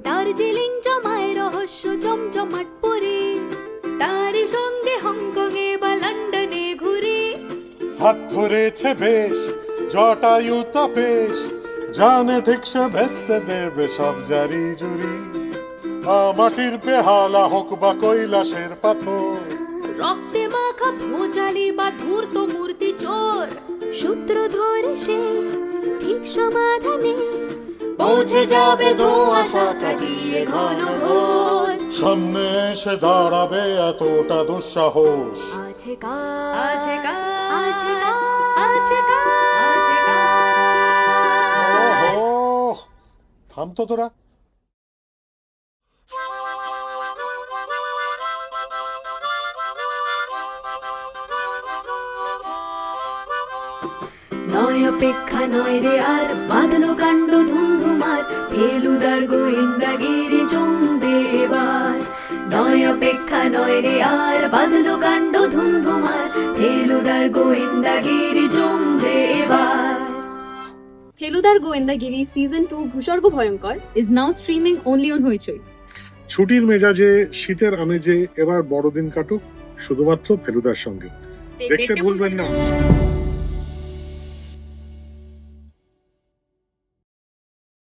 দার্জিলিং জমায় রহস্য জমজমাট পরে, তারই সঙ্গে হংকং এ বা লন্ডনে ঘুরে। হাত ধরেছে বেশ জটায়ু তপেশ, জানে ঠিক সে ভেস্তে দেবে সব জারি জুরি। মাটির বেহালা হোক বা কৈলাসের পাথর, রক্তে মাখা ভোজালি বা ধূর্ত মূর্তি চোর, সূত্র ধরে সে ঠিক সমাধানে পৌঁছে যাবে ধোঁয়াশা কাটিয়ে ঘন ঘোর। সামনে এসে দাঁড়াবে এতটা দুঃসাহস, আছে কার, আছে কার, আছে কার, আছে কার, আছে কার। ওহো, থাম তো তোরা। নয় অপেক্ষা নয় রে আর, বাঁধলো কাণ্ড ধুমধুমার, ফেলুদার গোয়েন্দাগিরি জমবে এবার। নয় অপেক্ষা নয় রে আর, বাঁধলো কাণ্ড ধুমধুমার, ফেলুদার গোয়েন্দাগিরি জমবে এবার। ফেলুদার গোয়েন্দাগিরি সিজন 2 ভূস্বর্গ ভয়ঙ্কর is now streaming only on হইচই। ছুটির মেজাজে শীতের আমেজে এবার বড়দিন কাটুক শুধুমাত্র ফেলুদার সঙ্গে। দেখতে ভুলবেন না।